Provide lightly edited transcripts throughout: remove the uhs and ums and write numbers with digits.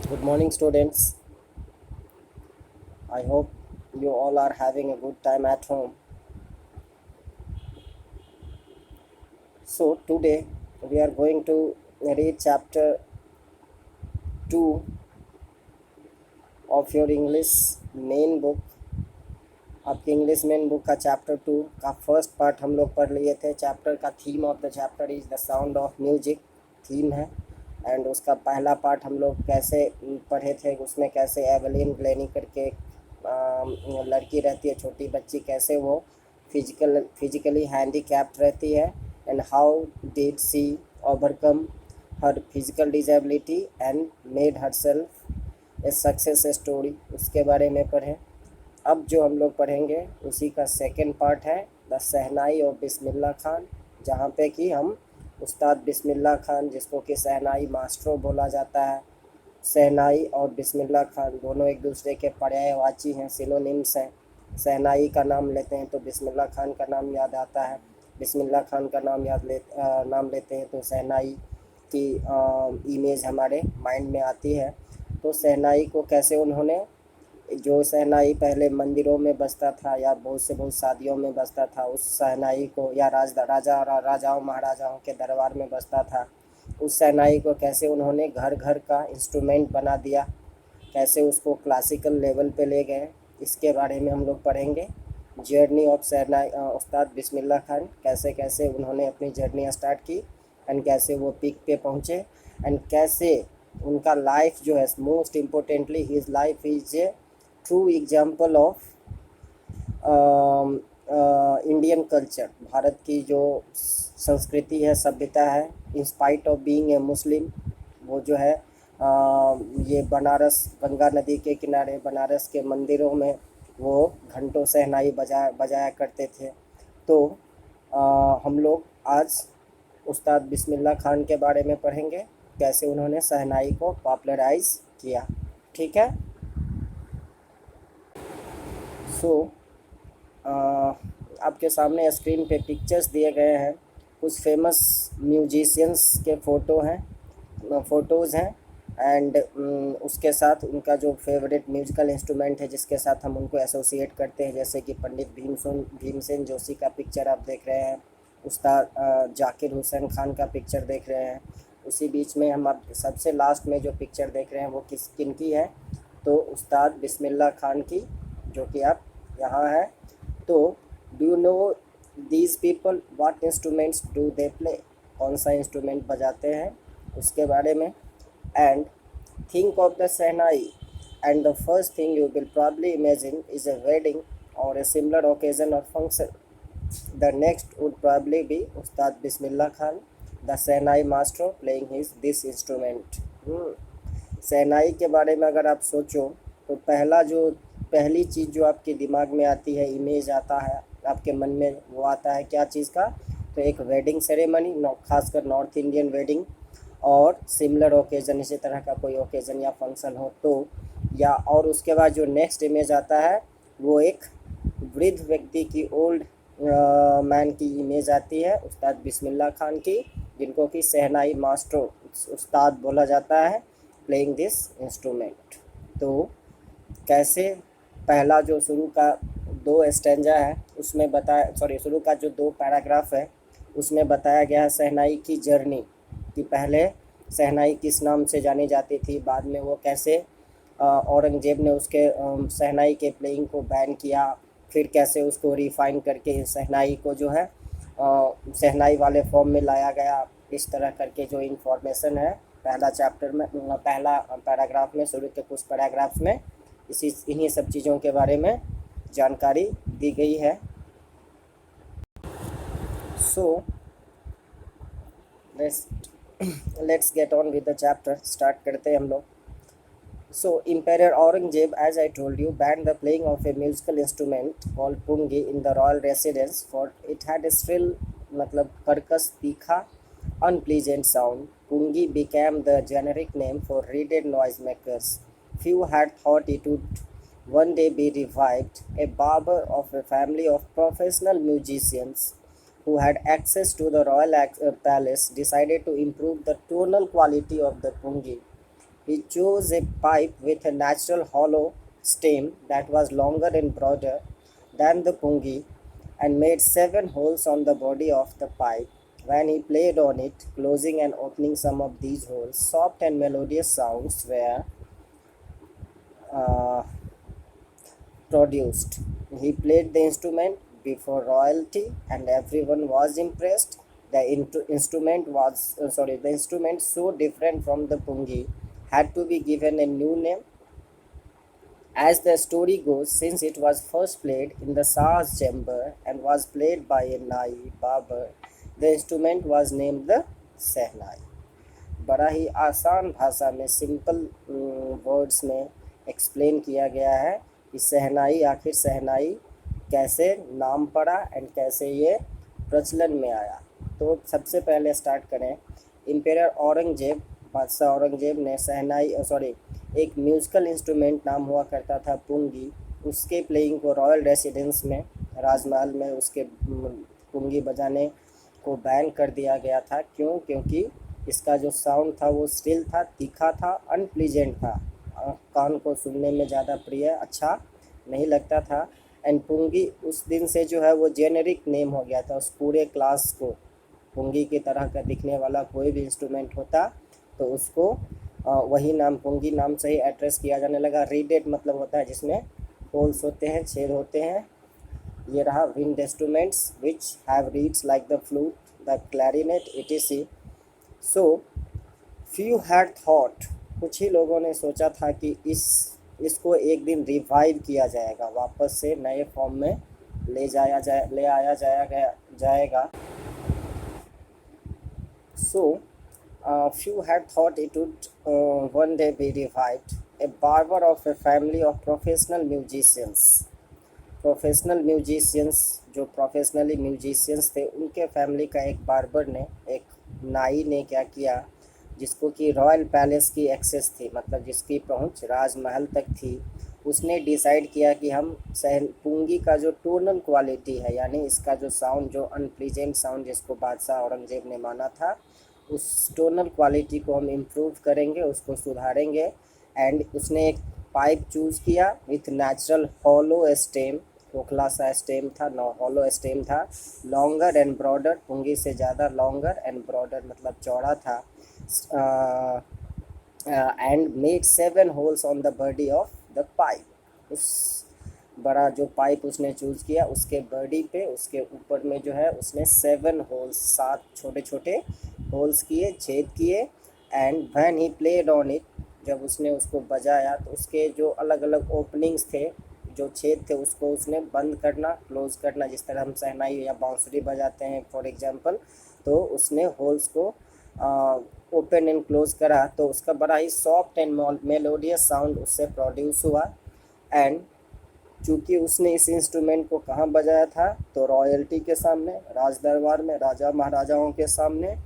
Good morning, students. I hope you all are having a good time at home. So, today we are going to read chapter 2 of your English main book. आपके English main book का chapter 2 का first part हम लोग पढ़ लिए थे. Chapter का theme of the chapter is the sound of music theme है. एंड उसका पहला पार्ट हम लोग कैसे पढ़े थे, उसमें कैसे एवलिन ग्लेनी करके लड़की रहती है, छोटी बच्ची, कैसे वो फिजिकली हैंडीकैप्ड रहती है and how did she overcome her physical disability and made herself a success story, उसके बारे में पढ़ें. अब जो हम लोग पढ़ेंगे उसी का सेकंड पार्ट है द शहनाई और बिस्मिल्लाह खान, जहाँ पे कि हम उस्ताद बिस्मिल्लाह खान, जिसको कि शहनाई मास्ट्रो बोला जाता है. शहनाई और बिस्मिल्लाह खान दोनों एक दूसरे के पर्यायवाची हैं, सिनोनिम्स हैं. शहनाई का नाम लेते हैं तो बिस्मिल्लाह खान का नाम याद आता है. बिस्मिल्लाह खान का नाम लेते हैं तो शहनाई की इमेज हमारे माइंड में आती है. तो शहनाई को कैसे उन्होंने, जो शहनाई पहले मंदिरों में बजता था या बहुत शादियों में बजता था, उस शहनाई को, या राजाओं महाराजाओं के दरबार में बजता था, उस शहनाई को कैसे उन्होंने घर घर का इंस्ट्रूमेंट बना दिया, कैसे उसको क्लासिकल लेवल पे ले गए, इसके बारे में हम लोग पढ़ेंगे. जर्नी ऑफ शहनाई उस्ताद बिस्मिल्लाह खान, कैसे कैसे उन्होंने अपनी जर्नी स्टार्ट की एंड कैसे वो पीक पे पहुँचे एंड कैसे उनका लाइफ जो है, most importantly his life is a true example of Indian culture, Bharat की जो संस्कृति है, सभ्यता है. इंस्पाइट ऑफ बीइंग ए मुस्लिम, वो जो है ये बनारस, गंगा नदी के किनारे बनारस के मंदिरों में वो घंटों शहनाई बजाया करते थे. तो हम लोग आज उस्ताद बिस्मिल्लाह खान के बारे में पढ़ेंगे, कैसे उन्होंने शहनाई को पॉपुलराइज किया. ठीक है. सो आपके सामने स्क्रीन पे पिक्चर्स दिए गए हैं. कुछ फेमस म्यूजिशियंस के फ़ोटोज़ हैं एंड उसके साथ उनका जो फेवरेट म्यूजिकल इंस्ट्रूमेंट है जिसके साथ हम उनको एसोसिएट करते हैं, जैसे कि पंडित भीमसेन जोशी का पिक्चर आप देख रहे हैं, उस्ताद जाकिर हुसैन खान का पिक्चर देख रहे हैं. उसी बीच में हम आप सबसे लास्ट में जो पिक्चर देख रहे हैं वो किन की है, तो उस्ताद बिस्मिल्लाह खान की, जो कि आप यहाँ है. तो do you know these people, what instruments do they play, कौन सा इंस्ट्रूमेंट बजाते हैं, उसके बारे में. And think of the shehnai and the first thing you will probably imagine is a wedding और ए सिमिलर ओकेजन और function. The next would probably be Ustad Bismillah Khan, the shehnai master playing this instrument. Shehnai के बारे में अगर आप सोचो तो पहली चीज़ जो आपके दिमाग में आती है, इमेज आता है आपके मन में, वो आता है क्या चीज़ का, तो एक वेडिंग सेरेमनी, खासकर नॉर्थ इंडियन वेडिंग, और सिमिलर ओकेज़न, इसी तरह का कोई ओकेज़न या फंक्शन हो तो, या और उसके बाद जो नेक्स्ट इमेज आता है वो एक वृद्ध व्यक्ति की, ओल्ड मैन की इमेज आती है, उस्ताद बिस्मिल्लाह खान की, जिनको कि शहनाई मास्टर उस्ताद बोला जाता है, प्लेइंग दिस इंस्ट्रूमेंट. तो कैसे पहला जो शुरू का 2 स्टैंजा है उसमें शुरू का जो 2 पैराग्राफ है उसमें बताया गया है शहनाई की जर्नी, कि पहले शहनाई किस नाम से जानी जाती थी, बाद में वो कैसे औरंगजेब ने उसके शहनाई के प्लेइंग को बैन किया, फिर कैसे उसको रिफाइन करके शहनाई को जो है शहनाई वाले फॉर्म में लाया गया. इस तरह करके जो इन्फॉर्मेशन है पहला चैप्टर में, पहला पैराग्राफ में, शुरू के कुछ पैराग्राफ्स में इन्हीं सब चीज़ों के बारे में जानकारी दी गई है. So let's get on with the chapter. Start करते हैं हम लोग. So, Emperor Aurangzeb, as I told you, banned the playing of a musical instrument called pungi in the royal residence, for it had a shrill, मतलब कर्कश, तीखा, unpleasant sound. Pungi became the generic name for reeded noisemakers. Few had thought it would one day be revived. A barber of a family of professional musicians who had access to the royal palace decided to improve the tonal quality of the pungi. He chose a pipe with a natural hollow stem that was longer and broader than the pungi and made 7 holes on the body of the pipe. When he played on it, closing and opening some of these holes, soft and melodious sounds were uh, produced. He played the instrument before royalty, and everyone was impressed. The instrument so different from the pungi had to be given a new name. As the story goes, since it was first played in the Shah's chamber and was played by a Nai Babar, the instrument was named the Sehnai. बड़ा ही आसान भाषा में simple words में explain किया गया है कि शहनाई आखिर शहनाई कैसे नाम पड़ा एंड कैसे ये प्रचलन में आया। तो सबसे पहले स्टार्ट करें, इम्पेरर औरंगजेब, बादशाह औरंगजेब ने एक म्यूज़िकल इंस्ट्रूमेंट नाम हुआ करता था पुंगी, उसके प्लेइंग को रॉयल रेसिडेंस में राजमहल में उसके पुंगी बजाने को बैन कर दिया गया था। क्यों? क्योंकि इसका जो साउंड था वो स्टिल था, तीखा था, अनप्लीजेंट था, कान को सुनने में ज़्यादा प्रिय अच्छा नहीं लगता था। एंड पुंगी उस दिन से जो है वो जेनेरिक नेम हो गया था उस पूरे क्लास को। पुंगी की तरह का दिखने वाला कोई भी इंस्ट्रूमेंट होता तो उसको वही नाम पुंगी नाम से ही एड्रेस किया जाने लगा। रीडेड मतलब होता है जिसमें होल्स होते हैं, छेद होते हैं। ये रहा wind instruments which have reads like the flute, the clarinet, etc. So few had thought, कुछ ही लोगों ने सोचा था कि इसको एक दिन रिवाइव किया जाएगा, वापस से नए फॉर्म में ले आया जाएगा। सो few had thought it would one day be revived. A barber of a family of professional musicians, जो प्रोफेशनली म्यूजिशियंस थे, उनके फैमिली का एक बार्बर ने, एक नाई ने क्या किया, जिसको कि रॉयल पैलेस की एक्सेस थी, मतलब जिसकी पहुंच राजमहल तक थी, उसने डिसाइड किया कि हम पुंगी का जो टोनल क्वालिटी है, यानी इसका जो साउंड, जो अनप्लीजेंट साउंड जिसको बादशाह औरंगजेब ने माना था, उस टोनल क्वालिटी को हम इम्प्रूव करेंगे, उसको सुधारेंगे। एंड उसने एक पाइप चूज़ किया विथ नेचुरल हॉलो स्टेम, खोखला सा स्टेम था, हॉलो स्टेम था, लॉन्गर एंड ब्रॉडर, पुंगी से ज़्यादा लॉन्गर एंड ब्रॉडर मतलब चौड़ा था। And made 7 holes on the body of the pipe, उस बड़ा जो पाइप उसने चूज़ किया उसके बॉडी पे, उसके ऊपर में जो है उसने 7 होल्स, 7 छोटे छोटे होल्स किए, छेद किए। And when he played on it, जब उसने उसको बजाया तो उसके जो अलग अलग ओपनिंग्स थे, जो छेद थे, उसको उसने बंद करना, क्लोज करना, जिस तरह हम शहनाई या बांसुरी बजाते हैं फॉर एग्जांपल, तो उसने होल्स को ओपन एंड क्लोज करा, तो उसका बड़ा ही सॉफ्ट एंड मेलोडियस साउंड उससे प्रोड्यूस हुआ। एंड चूँकि उसने इस इंस्ट्रूमेंट को कहाँ बजाया था, तो रॉयल्टी के सामने, राज दरबार में, राजा महाराजाओं के सामने।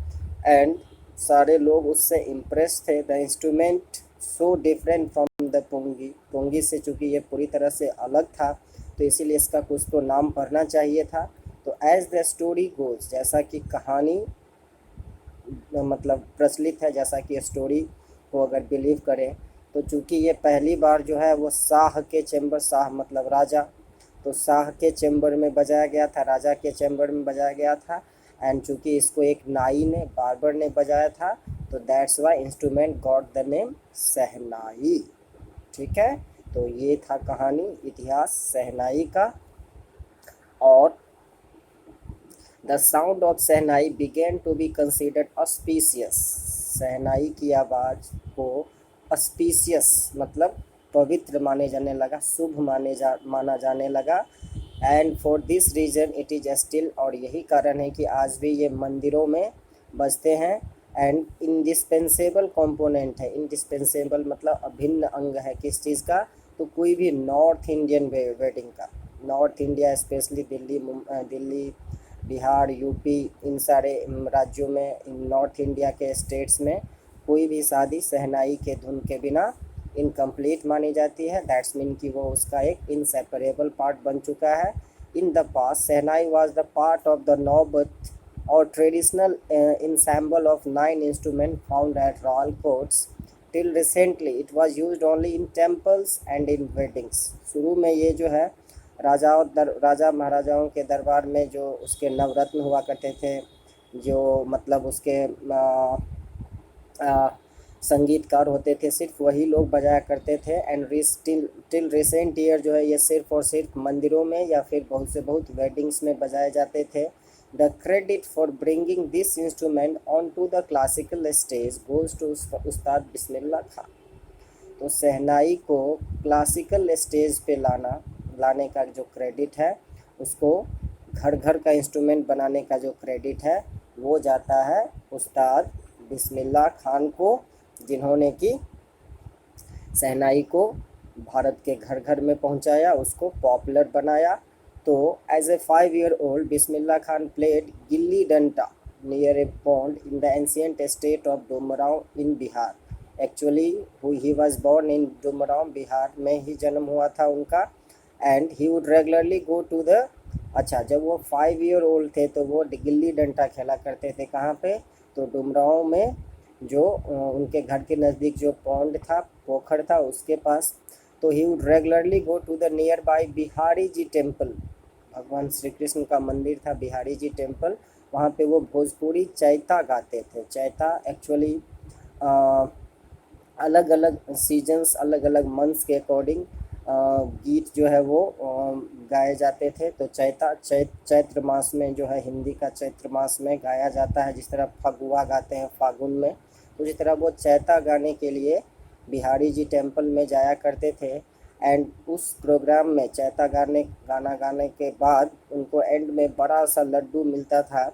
एंड सारे लोग उससे इम्प्रेस थे। The instrument so different from the pungi से, चूँकि ये पूरी तरह से अलग था, तो इसीलिए इसका कुछ तो नाम पड़ना चाहिए था। तो एज द स्टोरी गोज, जैसा कि कहानी मतलब प्रचलित है, जैसा कि स्टोरी को अगर बिलीव करें, तो चूँकि ये पहली बार जो है वो शाह के चैम्बर, शाह मतलब राजा, तो शाह के चैम्बर में बजाया गया था, राजा के चैम्बर में बजाया गया था। एंड चूँकि इसको एक नाई ने, बार्बर ने बजाया था, तो that's why instrument got the name shehnai. ठीक है, तो ये था कहानी, इतिहास शहनाई का। और the sound of shehnai began to be considered auspicious, shehnai की आवाज़ को ऑस्पिशियस मतलब पवित्र माने जाने लगा, शुभ माना जाने लगा। And for this reason it is still, और यही कारण है कि आज भी ये मंदिरों में बजते हैं। एंड इंडिस्पेंसेबल कंपोनेंट है, इंडिस्पेंसेबल मतलब अभिन्न अंग है किस चीज़ का, तो कोई भी नॉर्थ इंडियन वेडिंग का, north India specially Delhi, Bihar, UP, इन सारे राज्यों में, इन नॉर्थ इंडिया के स्टेट्स में कोई भी शादी शहनाई के धुन के बिना इनकम्प्लीट मानी जाती है। दैट्स मीन कि वो उसका एक इनसेपरेबल पार्ट बन चुका है। In the past shehnai was the part of the नौबत और traditional ensemble of 9 instruments found at royal courts till recently it was used only in temples and in weddings. शुरू में ये जो है राजा महाराजाओं के दरबार में जो उसके नवरत्न हुआ करते थे, जो मतलब उसके संगीतकार होते थे, सिर्फ वही लोग बजाया करते थे। एंड टिल रिसेंट ईयर जो है ये सिर्फ और सिर्फ मंदिरों में या फिर बहुत से बहुत वेडिंग्स में बजाए जाते थे। The credit for bringing this instrument on to the classical stage goes to Ustad Bismillah Khan. तो शहनाई को क्लासिकल स्टेज पे लाने का जो क्रेडिट है, उसको घर घर का इंस्ट्रूमेंट बनाने का जो क्रेडिट है वो जाता है उस्ताद बिस्मिल्लाह खान को, जिन्होंने कि शहनाई को भारत के घर घर में पहुंचाया, उसको पॉपुलर बनाया। तो as a 5 year old Bismillah Khan played gilli danda near a pond in the ancient state of Dumraon in Bihar. Actually he was born in Dumraon, Bihar में ही जन्म हुआ था उनका। And he would regularly go to the, अच्छा जब वो 5 year old थे तो वो गिल्ली डंडा खेला करते थे। कहाँ पे? तो डुमरांव में, जो उनके घर के नज़दीक जो पॉन्ड था, पोखर था, उसके पास। तो he would regularly go to the nearby Bihari ji temple, भगवान श्री कृष्ण का मंदिर था बिहारी जी टेम्पल, वहाँ पे वो भोजपुरी चैता गाते थे। चैता एक्चुअली अलग अलग सीजन्स, अलग अलग मंथ्स के अकॉर्डिंग गीत जो है वो गाए जाते थे। तो चैत्र मास में जो है, हिंदी का चैत्र मास में गाया जाता है। जिस तरह फगुआ गाते हैं फागुन में, तो जिस तरह वो चैता गाने के लिए बिहारी जी टेम्पल में जाया करते थे। एंड उस प्रोग्राम में चैता गाना गाने के बाद उनको एंड में बड़ा सा लड्डू मिलता था,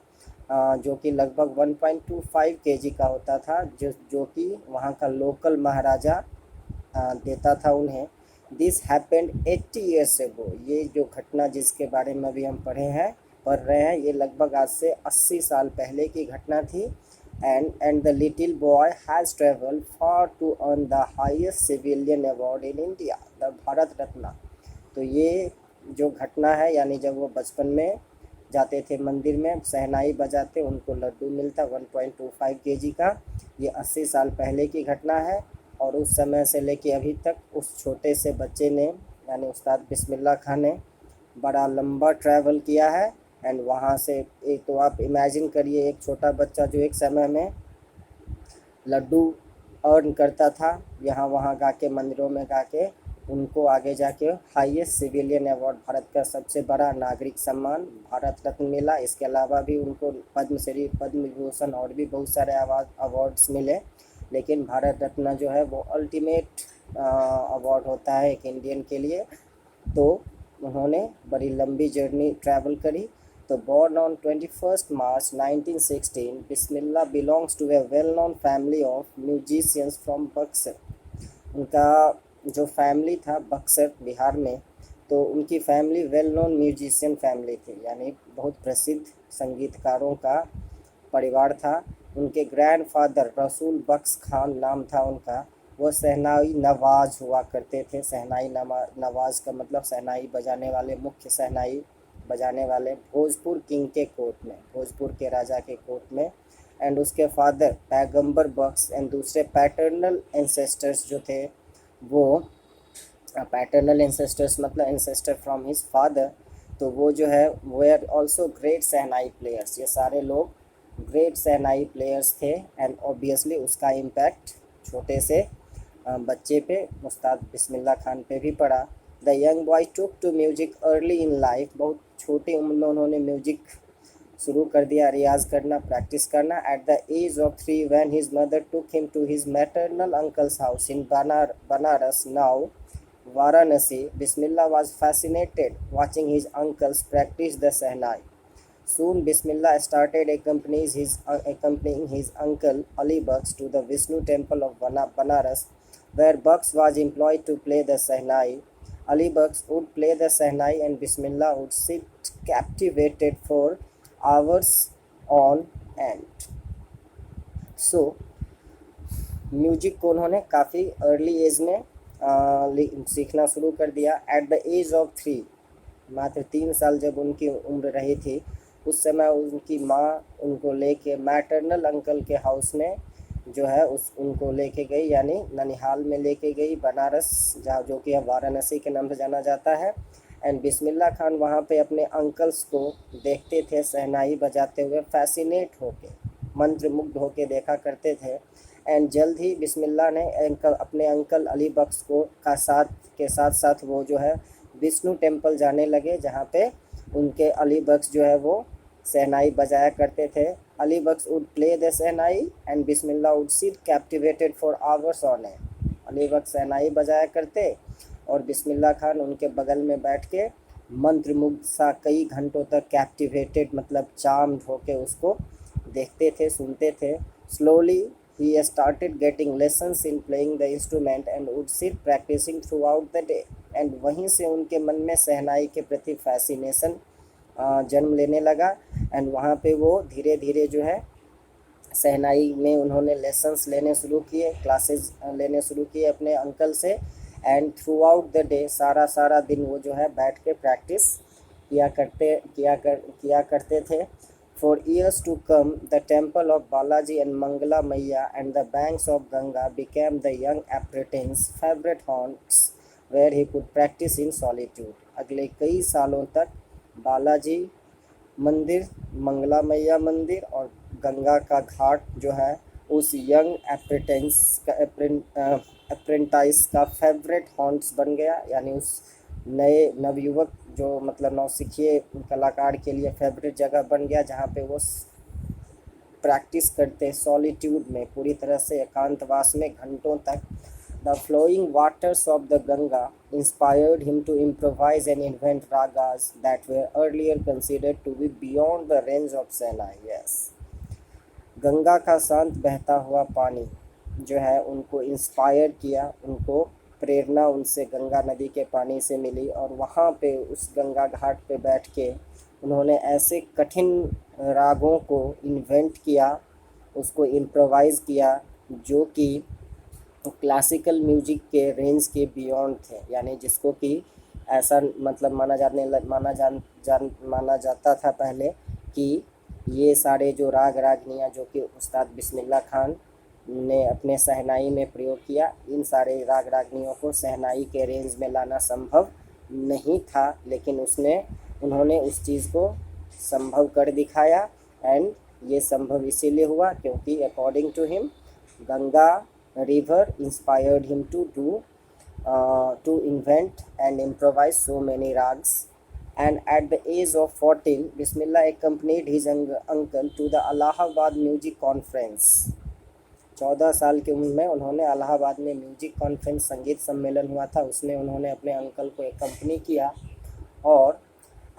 जो कि लगभग 1.25 kg का होता था, जो कि वहाँ का लोकल महाराजा देता था उन्हें। This happened 80 years ago। ये जो घटना जिसके बारे में अभी हम पढ़ रहे हैं, ये लगभग आज से 80 साल पहले की घटना थी। And the little boy has travelled far to earn the highest civilian award in India, the Bharat Ratna. तो ये जो घटना है, यानी जब वो बचपन में जाते थे मंदिर में, शहनाई बजाते, उनको लड्डू मिलता 1.25 kg का। ये 80 साल पहले की घटना है। और उस समय से लेके अभी तक उस छोटे से बच्चे ने, यानी उस्ताद बिस्मिल्लाह खान ने बड़ा लंबा ट्रैवल किया है। एंड वहाँ से एक, तो आप इमेजिन करिए, एक छोटा बच्चा जो एक समय में लड्डू अर्न करता था, यहाँ वहाँ गा के, मंदिरों में गा के, उनको आगे जाके हाईएस्ट सिविलियन अवार्ड, भारत का सबसे बड़ा नागरिक सम्मान भारत रत्न मिला। इसके अलावा भी उनको पद्मश्री, पद्म विभूषण और भी बहुत सारे अवार्ड्स मिले। लेकिन भारत रत्न जो है वो अल्टीमेट अवार्ड होता है एक इंडियन के लिए। तो उन्होंने बड़ी लंबी जर्नी ट्रैवल करी। तो born on 21 March 1916, Bismillah belongs to a well known family of musicians from Buxar. उनका जो फैमिली था बक्सर बिहार में, तो उनकी family well known musician family थी, यानी बहुत प्रसिद्ध संगीतकारों का परिवार था। उनके ग्रैंडफादर रसूल बख्श खान नाम था उनका, वो शहनाई नवाज हुआ करते थे। शहनाई नवाज का मतलब शहनाई बजाने वाले, मुख्य शहनाई बजाने वाले, भोजपुर किंग के कोर्ट में, भोजपुर के राजा के कोर्ट में। एंड उसके फादर पैगंबर बख्श एंड दूसरे पैटर्नल एंसेस्टर्स जो थे, वो पैटर्नल एंसेस्टर्स मतलब एंसेस्टर फ्रॉम हिज फादर, तो वो जो है वो are also great shehnai players. ये सारे लोग ग्रेट शहनाई प्लेयर्स थे। एंड ऑब्वियसली उसका इम्पैक्ट छोटे से बच्चे पे, उस्ताद बिस्मिल्लाह खान पे भी पड़ा। The young boy took to music early in life. बहुत छोटी उम्र में उन्होंने म्यूजिक शुरू कर दिया, रियाज करना, प्रैक्टिस करना। At the age of 3 when his mother took him to his maternal uncle's house in Banaras, now Varanasi, Bismillah was fascinated watching his uncles practice the Sehnai. Soon Bismillah started accompanying his uncle Ali Bux to the Vishnu temple of Banaras, where Bux was employed to play the Sehnai. Ali Bux would play the Sehnai and Bismillah would sit captivated for hours on end. So, music को उन्होंने काफ़ी early as में सीखना शुरू कर दिया। Eight the age of 3, मात्र 3 साल जब उनकी उम्र रही थी, उस समय उनकी माँ उनको लेके मैटरनल अंकल के हाउस में जो है उस उनको लेके गई, यानी ननिहाल में लेके गई, बनारस, जहाँ जो कि अब वाराणसी के नाम से जाना जाता है। एंड बिस्मिल्लाह खान वहाँ पे अपने अंकल्स को देखते थे शहनाई बजाते हुए, फैसिनेट होके, मंत्रमुग्ध होके देखा करते थे। एंड जल्द ही बिस्मिल्लाह ने अपने अंकल अली बख्श को साथ साथ वो जो है विष्णु टेम्पल जाने लगे, जहाँ पे उनके अली बख्श जो है वो शहनाई बजाया करते थे। Ali Bakhsh would play the shehnai and Bismillah would sit captivated for hours on it. Ali Bakhsh shehnai बजाया करते और बिस्मिल्लाह खान उनके बगल में बैठ के मंत्रमुग्ध सा कई घंटों तक कैप्टिवेटेड मतलब चार्म्ड होके उसको देखते थे, सुनते थे। Slowly he started getting lessons in playing the instrument and would sit practicing throughout the day। And वहीं से उनके मन में शहनाई के प्रति फैसिनेशन जन्म लेने लगा। एंड वहाँ पे वो धीरे धीरे जो है शहनाई में उन्होंने लेसन्स लेने शुरू किए, क्लासेस लेने शुरू किए अपने अंकल से। And through out the day सारा दिन वो जो है बैठ के प्रैक्टिस किया करते थे। For years to come, the temple of Balaji and Mangala Maiya and the banks of Ganga became the young apprentice's favorite haunts where he could practice in solitude। अगले कई सालों तक बालाजी मंदिर, मंगला मैया मंदिर और गंगा का घाट जो है उस यंग अप्रेंटाइज का फेवरेट हॉन्ट्स बन गया, यानी उस नए नवयुवक जो मतलब नौसिखिए कलाकार के लिए फेवरेट जगह बन गया, जहाँ पे वो प्रैक्टिस करते सॉलिट्यूड में, पूरी तरह से एकांतवास में घंटों तक। The flowing waters of the Ganga inspired him to improvise and invent ragas that were earlier considered to be beyond the range of shehnai. Yes, Ganga का शांत बहता हुआ पानी जो है उनको इंस्पायर किया, उनको प्रेरणा उनसे गंगा नदी के पानी से मिली। और वहाँ पे उस गंगा घाट पे बैठ के उन्होंने ऐसे कठिन रागों को इन्वेंट किया, उसको इम्प्रोवाइज़ किया, जो कि क्लासिकल म्यूजिक के रेंज के बियॉन्ड थे, यानी जिसको कि ऐसा मतलब माना जाता था पहले कि ये सारे जो राग रागनियाँ जो कि उस्ताद बिस्मिल्लाह खान ने अपने शहनाई में प्रयोग किया, इन सारे राग रागनियों को शहनाई के रेंज में लाना संभव नहीं था, लेकिन उन्होंने उस चीज़ को संभव कर दिखाया। एंड ये संभव इसीलिए हुआ क्योंकि according to him Ganga river inspired him to invent and improvise so many rags। And at the age of 14, Bismillah accompanied his uncle to the Allahabad Music Conference। 14 साल की उम्र में उन्होंने इलाहाबाद में म्यूजिक कॉन्फ्रेंस संगीत सम्मेलन हुआ था, उसमें उन्होंने अपने अंकल को एकम्पनी किया। और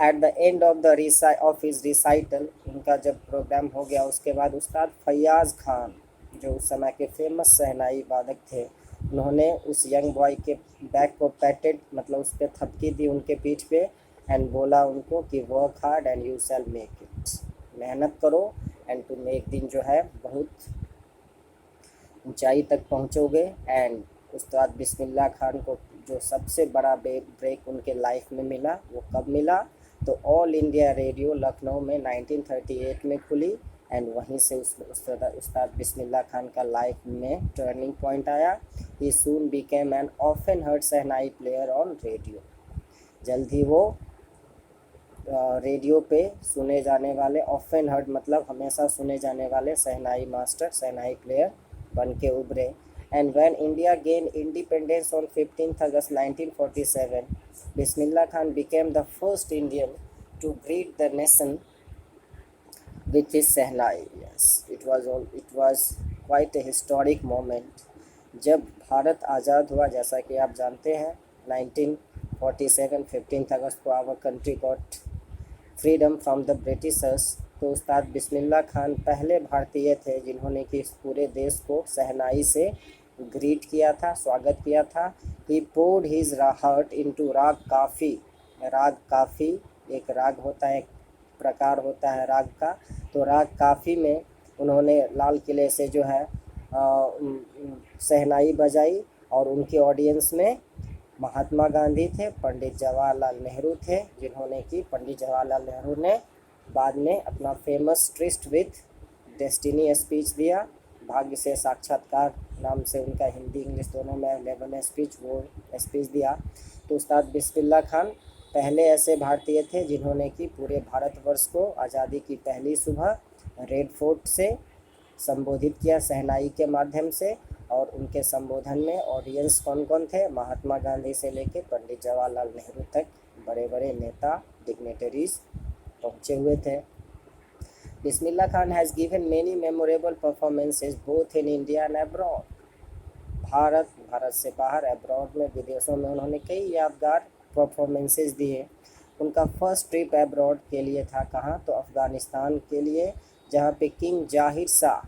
at the end of his recital, उनका जब प्रोग्राम हो गया उसके बाद उस्ताद फैयाज़ खान जो उस समय के फेमस शहनाई वादक थे, उन्होंने उस यंग बॉय के बैक को पैटेड मतलब उस पर थपकी दी उनके पीठ पे एंड बोला उनको कि work hard and you shall make it, मेहनत करो एंड तुम एक दिन जो है बहुत ऊंचाई तक पहुंचोगे। एंड उस्ताद बिस्मिल्लाह खान को जो सबसे बड़ा ब्रेक उनके लाइफ में मिला वो कब मिला, तो ऑल इंडिया रेडियो लखनऊ में 1938 में खुली। एंड वहीं से उस्ताद बिस्मिल्लाह खान का लाइफ में टर्निंग पॉइंट आया। He soon became an often heard shehnai player on radio. जल्द ही वो रेडियो पे सुने जाने वाले, ऑफन हर्ड मतलब हमेशा सुने जाने वाले शहनाई मास्टर, शहनाई प्लेयर बन के उभरे। And when India gain independence on 15 August 1947, Bismillah Khan became the first Indian to greet the nation with his shehnai. Yes, it was quite a historic moment। जब भारत आज़ाद हुआ, जैसा कि आप जानते हैं 1947 15 अगस्त को our country got freedom from the britishers, तो उस्ताद बिस्मिल्लाह खान पहले भारतीय थे जिन्होंने कि इस पूरे देश को शहनाई से ग्रीट किया था, स्वागत किया था। ही poured his heart into राग काफ़ी। राग काफ़ी एक राग होता है, एक प्रकार होता है राग का, तो राग काफ़ी में उन्होंने लाल किले से जो है शहनाई बजाई। और उनके ऑडियंस में महात्मा गांधी थे, पंडित जवाहरलाल नेहरू थे, जिन्होंने कि पंडित जवाहरलाल नेहरू ने बाद में अपना famous tryst with destiny speech दिया, भाग्य से साक्षात्कार नाम से उनका हिंदी इंग्लिश दोनों में लेवल है स्पीच, वो स्पीच दिया। तो उस्ताद बिस्मिल्लाह खान पहले ऐसे भारतीय थे जिन्होंने कि पूरे भारतवर्ष को आज़ादी की पहली सुबह रेड फोर्ट से संबोधित किया शहनाई के माध्यम से। और उनके संबोधन में ऑडियंस कौन कौन थे? महात्मा गांधी से लेकर पंडित जवाहरलाल नेहरू तक बड़े बड़े नेता डिग्नेटरीज पहुँचे हुए थे। Bismillah Khan has given many memorable performances both in India and abroad. Bharat से बाहर अब्रॉड में विदेशों में उन्होंने कई यादगार परफॉर्मेंसेज दिए। उनका फर्स्ट ट्रिप अब्रॉड के लिए था कहाँ? तो अफ़गानिस्तान के लिए, जहाँ पे किंग जाहिर शाह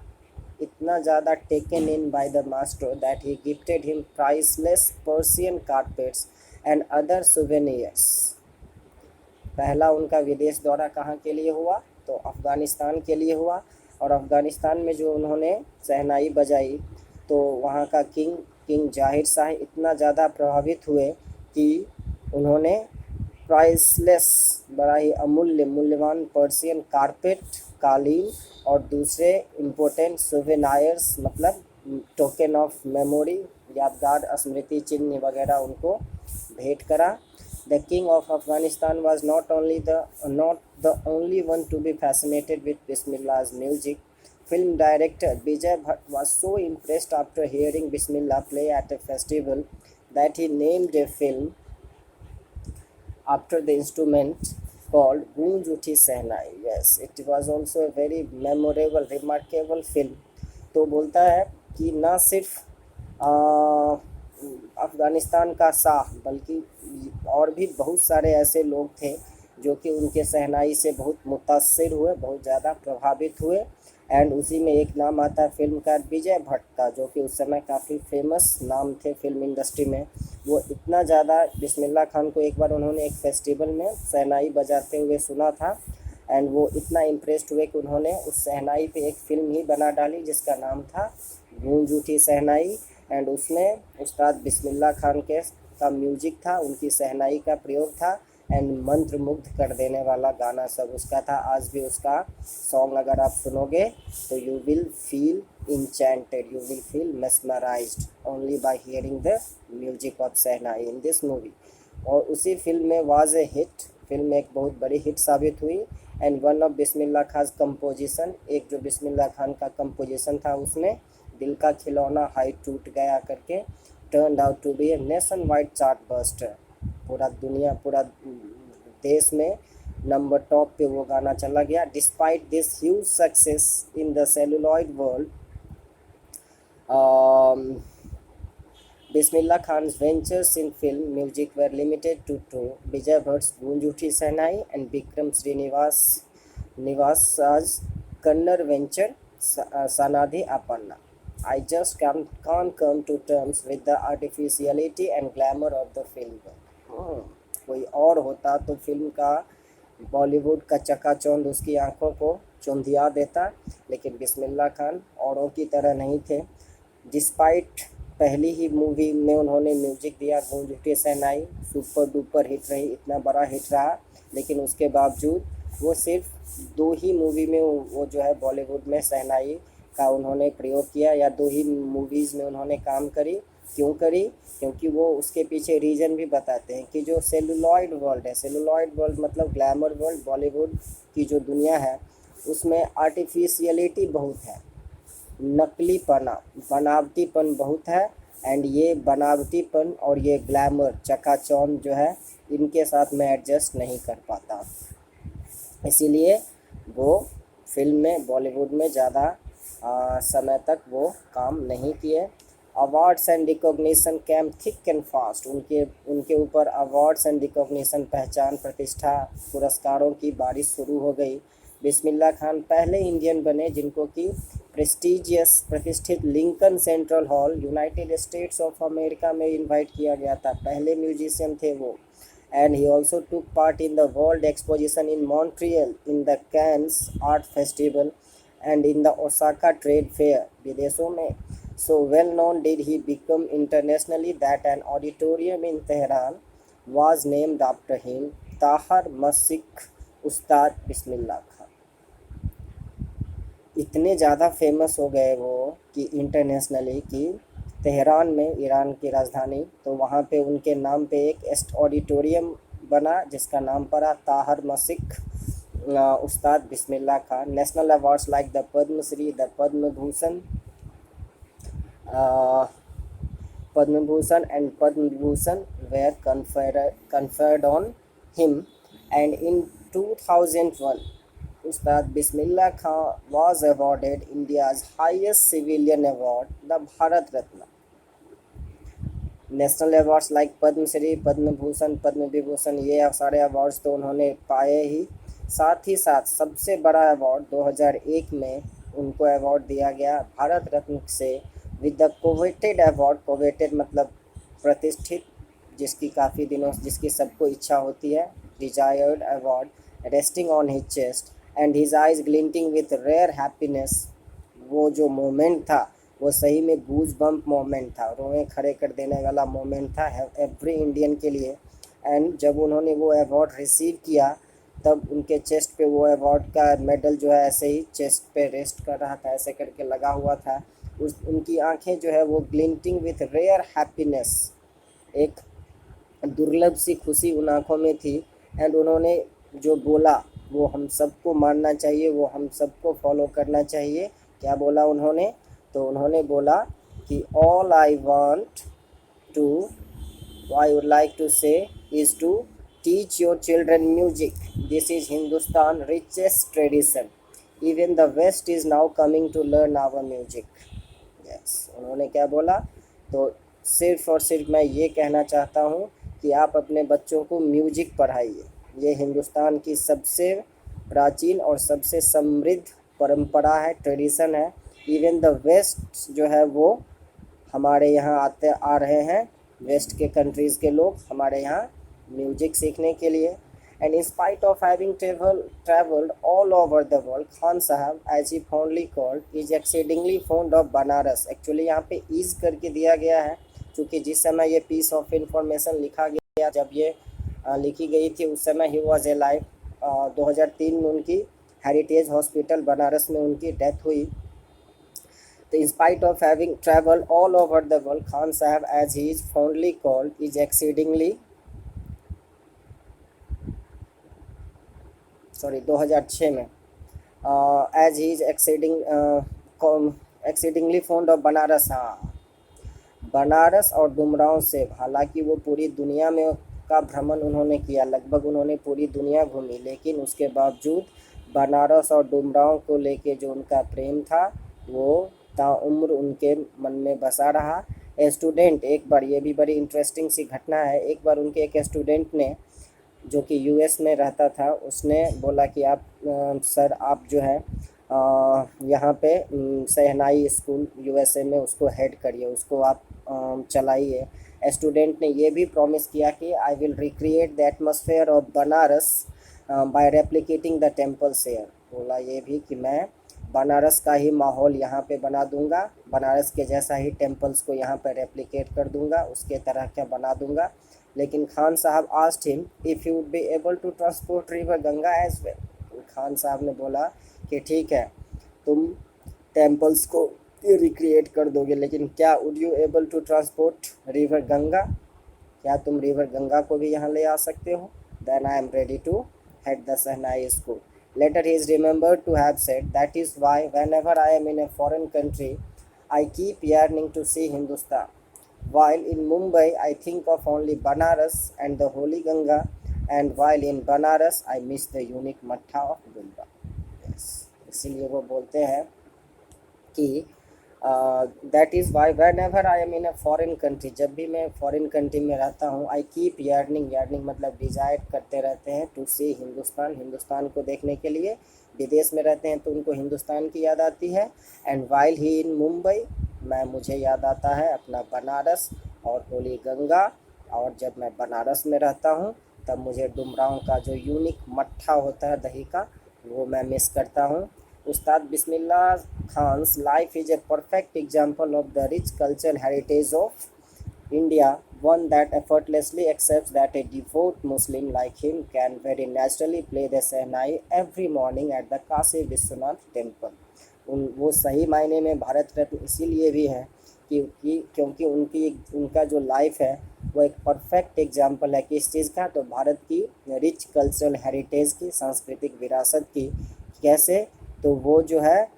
इतना ज़्यादा taken in by the master that he gifted him priceless Persian carpets and other souvenirs. पहला उनका विदेश दौरा कहाँ के लिए हुआ? तो अफ़गानिस्तान के लिए हुआ। और अफ़गानिस्तान में जो उन्होंने शहनाई बजाई तो वहाँ का किंग जाहिर शाह इतना ज़्यादा प्रभावित हुए कि उन्होंने प्राइसलेस, बड़ा ही मूल्यवान पर्शियन कारपेट, कालीन और दूसरे इम्पोर्टेंट सुवेनायर्स, मतलब टोकन ऑफ मेमोरी, यादगार स्मृति चिन्ह वगैरह उनको भेंट करा। The king of Afghanistan was not the only one to be fascinated with Bismillah's music. Film director Vijay Bhatt was so impressed after hearing Bismillah play at a festival that he named a film after the instrument called Goonj Uthi Sehnai. Yes, it was also a very memorable, remarkable film. तो बोलता है कि ना सिर्फ अफ़गानिस्तान का शाह बल्कि और भी बहुत सारे ऐसे लोग थे जो कि उनके शहनाई से बहुत मुतासिर हुए, बहुत ज़्यादा प्रभावित हुए। एंड उसी में एक नाम आता है फिल्मकार विजय भट्ट का, जो कि उस समय काफ़ी फेमस नाम थे फिल्म इंडस्ट्री में। वो इतना ज़्यादा बिस्मिल्लाह खान को एक बार उन्होंने एक फेस्टिवल में शहनाई बजाते हुए सुना था एंड वो इतना इम्प्रेस्ड हुए कि उन्होंने उस शहनाई पे एक फ़िल्म ही बना डाली जिसका नाम था गूंज उठी शहनाई। एंड उसमें उस्ताद बिस्मिल्लाह खान का म्यूजिक था, उनकी शहनाई का प्रयोग था एंड मंत्र मुग्ध कर देने वाला गाना सब उसका था। आज भी उसका सॉन्ग अगर आप सुनोगे तो you will feel enchanted, you will feel mesmerized only by hearing the music of shehnai in this movie। और उसी फिल्म में वाज ए हिट, फिल्म एक बहुत बड़ी हिट साबित हुई। And one of Bismillah Khan composition, एक जो बिस्मिल्लाह खान का कंपोजिशन था उसमें दिल का खिलौना हाई टूट गया करके turn out to be a nationwide chartbuster. पूरा देश में नंबर टॉप पे वो गाना चला गया। Despite this huge success in the celluloid world, Bismillah Khan's ventures in film music were limited to two: Vijay Bhatt's Goonj Uthi Sehnai and Vikram Srinivasa's Kannada venture Sanadhi Apanna. I just can't come to terms with the artificiality and glamour of the film. कोई और होता तो film का बॉलीवुड का चकाचौंध उसकी आंखों को चौंधिया देता, लेकिन बिस्मिल्लाह खान औरों की तरह नहीं थे। डिस्पाइट पहली ही मूवी में उन्होंने म्यूजिक दिया गूंज उठी शहनाई, सुपर डुपर हिट रही, इतना बड़ा हिट रहा, लेकिन उसके बावजूद वो सिर्फ 2 ही मूवी में वो जो है बॉलीवुड में शहनाई का उन्होंने प्रयोग किया, या 2 ही मूवीज़ में उन्होंने काम करी। क्यों करी? क्योंकि वो उसके पीछे रीज़न भी बताते हैं कि जो सेलुलॉइड वर्ल्ड है, सेलुलॉइड वर्ल्ड मतलब ग्लैमर वर्ल्ड, बॉलीवुड की जो दुनिया है उसमें आर्टिफिशियलिटी बहुत है, नकलीपना, बनावटीपन बहुत है। एंड ये बनावटीपन और ये ग्लैमर चकाचौंध जो है इनके साथ मैं एडजस्ट नहीं कर पाता, इसीलिए वो फिल्म में बॉलीवुड में ज़्यादा समय तक वो काम नहीं किए। Awards and recognition came thick and fast, उनके ऊपर अवार्ड्स एंड रिकॉग्निशन, पहचान, प्रतिष्ठा, पुरस्कारों की बारिश शुरू हो गई। बिस्मिल्लाह खान पहले इंडियन बने जिनको कि प्रतिष्ठित Lincoln Central Hall United States of America में इनवाइट किया गया था, पहले म्यूजिशियन थे वो। And he also took part in the world exposition in Montreal, in the Cannes art festival and in the Osaka trade fair, विदेशों में। So well known did he become internationally that an auditorium in Tehran was named after him, Tahar Masjid Ustad Bismillah Khan। इतने ज़्यादा famous हो गए वो कि internationally, कि Tehran में, ईरान की राजधानी, तो वहाँ पे उनके नाम पे एक ऑडिटोरियम बना जिसका नाम पड़ा ताहर मसिक उस्ताद Bismillah Khan. National awards like the Padmashri, the Padma Bhushan, and Padma Vibhushan were conferred on him, and in 2001, Ustad Bismillah Khan was awarded India's highest civilian award, the Bharat Ratna. National awards like Padma Shri, Padma Bhushan, Padma Vibhushan, ये सारे अवार्ड्स तो उन्होंने पाए ही. साथ ही साथ सबसे बड़ा अवार्ड 2001 में उनको अवार्ड दिया गया भारत रत्न से, with the coveted award. Coveted मतलब प्रतिष्ठित, जिसकी काफ़ी दिनों, जिसकी सबको इच्छा होती है, desired award, resting on his chest and his eyes glinting with rare happiness. वो जो मोमेंट था वो सही में गूज बम्प मोमेंट था, रोए खड़े कर देने वाला मोमेंट था एवरी इंडियन के लिए. एंड जब उन्होंने वो अवार्ड रिसीव किया तब उनके चेस्ट पे वो अवार्ड का मेडल जो है ऐसे ही चेस्ट पे रेस्ट कर रहा था, ऐसे करके लगा हुआ था. उनकी आंखें जो है वो ग्लिंटिंग विथ रेयर हैप्पीनेस, एक दुर्लभ सी खुशी उन आँखों में थी. एंड उन्होंने जो बोला वो हम सबको मानना चाहिए, वो हम सबको फॉलो करना चाहिए. क्या बोला उन्होंने? तो उन्होंने बोला कि all I would like to say is to teach your children music. This is Hindustan richest tradition. Even the west is now coming to learn our music. Yes, उन्होंने क्या बोला? तो सिर्फ और सिर्फ मैं ये कहना चाहता हूँ कि आप अपने बच्चों को म्यूजिक पढ़ाइए. ये हिंदुस्तान की सबसे प्राचीन और सबसे समृद्ध परंपरा है, ट्रेडिशन है. इवन द वेस्ट जो है वो हमारे यहाँ आ रहे हैं, वेस्ट के कंट्रीज़ के लोग हमारे यहाँ म्यूजिक सीखने के लिए. And in spite of having travelled all over the world, Khan Sahab, as he fondly called, is exceedingly fond of Banaras. Actually यहाँ पे इज़ करके दिया गया है क्योंकि जिस समय ये पीस ऑफ इंफॉर्मेशन लिखा गया, जब ये लिखी गई थी उस समय ही वॉज ए लाइफ. 2003 में उनकी हेरिटेज हॉस्पिटल बनारस में उनकी डेथ हुई. तो in spite of having traveled all over the world, Khan Sahab, as he is fondly called, is exceedingly 2006 में as he is exceedingly fond of Banaras. हाँ, बनारस और डुमरांव से, हालांकि वो पूरी दुनिया में का भ्रमण उन्होंने किया, लगभग उन्होंने पूरी दुनिया घूमी, लेकिन उसके बावजूद बनारस और डुमरांव को लेके जो उनका प्रेम था वो ताउम्र उनके मन में बसा रहा. ए स्टूडेंट, एक बार, ये भी बड़ी इंटरेस्टिंग सी घटना है, एक बार उनके एक स्टूडेंट ने जो कि यूएस में रहता था, उसने बोला कि आप सर आप जो है यहाँ पे शहनाई स्कूल यूएसए में उसको हेड करिए, उसको आप चलाइए. स्टूडेंट ने ये भी प्रॉमिस किया कि I will recreate the atmosphere of Banaras by replicating the temples here. बोला ये भी कि मैं बनारस का ही माहौल यहाँ पे बना दूंगा, बनारस के जैसा ही टेम्पल्स को यहाँ पे रेप्लिकेट कर दूंगा, उसके तरह क्या बना दूंगा. लेकिन Khan Sahab asked him if you would be able to transport river Ganga as well. Khan Sahab ने बोला कि ठीक है, तुम टेम्पल्स को रिक्रिएट कर दोगे, लेकिन क्या would you able to transport river Ganga, क्या तुम रिवर गंगा को भी यहाँ ले आ सकते हो? Then I am ready to head the shehnai school. Later he is remembered to have said, that is why whenever I am in a foreign country, I keep yearning to see Hindustan. While in Mumbai, I think of only Banaras and the Holy Ganga, and while in Banaras, I miss the unique Matha of Gulba. Yes. इसीलिए वो बोलते हैं कि that is why van ever I am in a foreign country, जब भी मैं foreign country में रहता हूँ, आई कीप यार्निंग मतलब डिज़ायर करते रहते हैं टू सी हिंदुस्तान, हिंदुस्तान को देखने के लिए. विदेश में रहते हैं तो उनको हिंदुस्तान की याद आती है. एंड वाइल ही इन मुंबई, मुझे याद आता है अपना बनारस और होली गंगा. और जब मैं बनारस में रहता हूँ तब मुझे डुमरांव का जो यूनिक मट्ठा होता है दही का, वो मैं मिस करता हूँ. Ustad Bismillah Khan's life is a perfect example of the rich cultural heritage of India, one that effortlessly accepts that a devout Muslim like him can very naturally play the Sehnai every morning at the Kashi Vishwanath temple. वो सही मायने में भारत रत्न इसीलिए भी हैं क्योंकि उनका जो लाइफ है वो एक परफेक्ट एग्जाम्पल है किस चीज़ का, तो भारत की रिच कल्चरल हेरिटेज की, सांस्कृतिक विरासत की। कैसे, तो वो जो है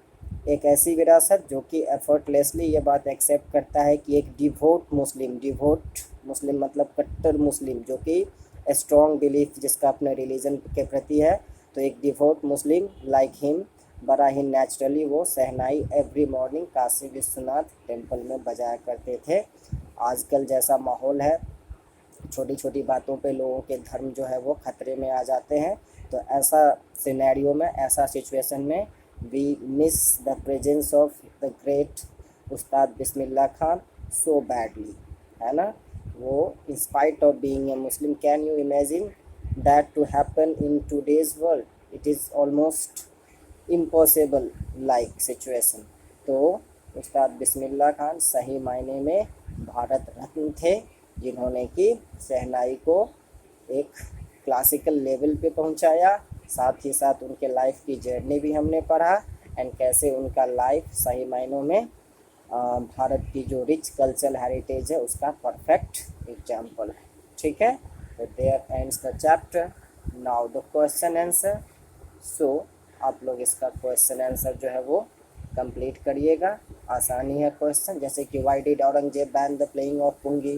एक ऐसी विरासत जो कि एफर्टलेसली ये बात एक्सेप्ट करता है कि एक डिवोट मुस्लिम मतलब कट्टर मुस्लिम, जो कि स्ट्रॉन्ग बिलीफ जिसका अपने रिलीजन के प्रति है, तो एक डिवोट मुस्लिम लाइक हिम बड़ा ही नेचुरली वो shehnai every morning Kashi Vishwanath temple में बजाया करते थे। आजकल जैसा माहौल है, छोटी छोटी बातों पे लोगों के धर्म जो है वो खतरे में आ जाते हैं, तो ऐसा सिनेरियो में, ऐसा सिचुएशन में we miss the presence of the great Ustad Bismillah Khan so badly, है ना। वो in spite of being a Muslim, can you imagine that to happen in today's world, it is almost impossible like situation. तो उस्ताद बिस्मिल्लाह खान सही मायने में भारत रत्न थे, जिन्होंने कि शहनाई को एक क्लासिकल लेवल पे पहुंचाया। साथ ही साथ उनके लाइफ की जर्नी भी हमने पढ़ा, एंड कैसे उनका लाइफ सही मायनों में भारत की जो रिच कल्चरल हेरिटेज है उसका परफेक्ट एग्जाम्पल है। ठीक है, तो there ends the chapter. Now the question answer. So आप लोग इसका क्वेश्चन आंसर जो है वो कंप्लीट करिएगा। आसानी है क्वेश्चन, जैसे कि why did Aurangzeb ban the playing of pungi,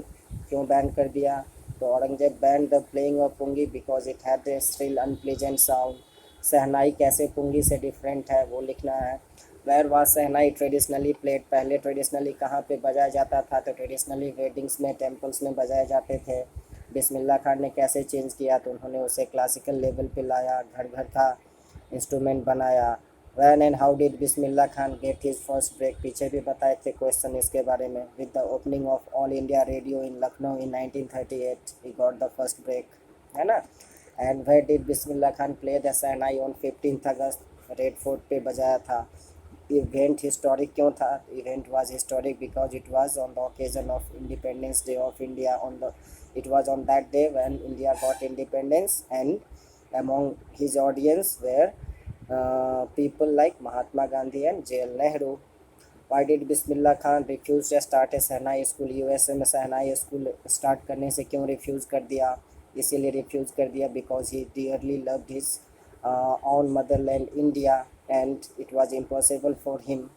क्यों बैन कर दिया, तो Aurangzeb ban the playing of pungi because it had a shrill unpleasant sound. Shehnai कैसे पुंगी से डिफरेंट है वो लिखना है। Where was shehnai traditionally played, पहले ट्रेडिशनली कहाँ पे बजाया जाता था, तो ट्रेडिशनली वेडिंग्स में, टेम्पल्स में बजाए जाते थे। बिस्मिल्लाह खान ने कैसे चेंज किया, तो उन्होंने उसे क्लासिकल लेवल पे लाया, घर घर का इंस्ट्रूमेंट बनाया। When and how did Bismillah Khan get his first break, पीछे भी बताए थे क्वेश्चन इसके बारे में। With the opening of All India Radio in Lucknow in 1938 he got the first break, है ना। And where did Bismillah Khan play the shehnai on 15 August, Red Fort पे बजाया था। इवेंट हिस्टोरिक क्यों था, event was historic because it was on the occasion of independence day of India, on the it was on that day when India got independence, and among his audience were people like Mahatma Gandhi and J.L. Nehru. Why did Bismillah Khan refuse to start a shehnai school, USA में शहनाई school start करने से क्यों refuse कर दिया, इसीलिए refuse कर दिया because he dearly loved his own motherland India, and it was impossible for him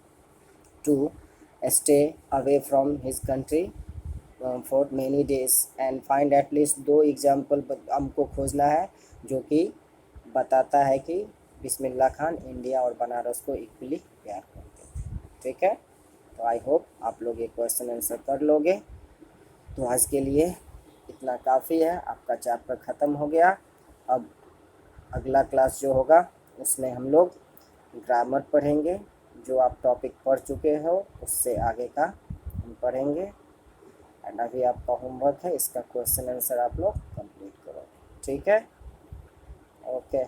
to stay away from his country for many days, and find at least दो example हमको खोजना है जो कि बताता है कि बिस्मिल्लाह खान इंडिया और बनारस को इक्वली प्यार करते थे। ठीक है, तो आई होप आप लोग ये क्वेश्चन आंसर कर लोगे। तो आज के लिए इतना काफ़ी है, आपका चैप्टर ख़त्म हो गया। अब अगला क्लास जो होगा उसमें हम लोग ग्रामर पढ़ेंगे, जो आप टॉपिक पढ़ चुके हो उससे आगे का हम पढ़ेंगे। एंड अभी आपका होमवर्क है, इसका क्वेश्चन आंसर आप लोग कंप्लीट करो। ठीक है, okay,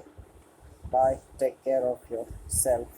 bye, take care of your self.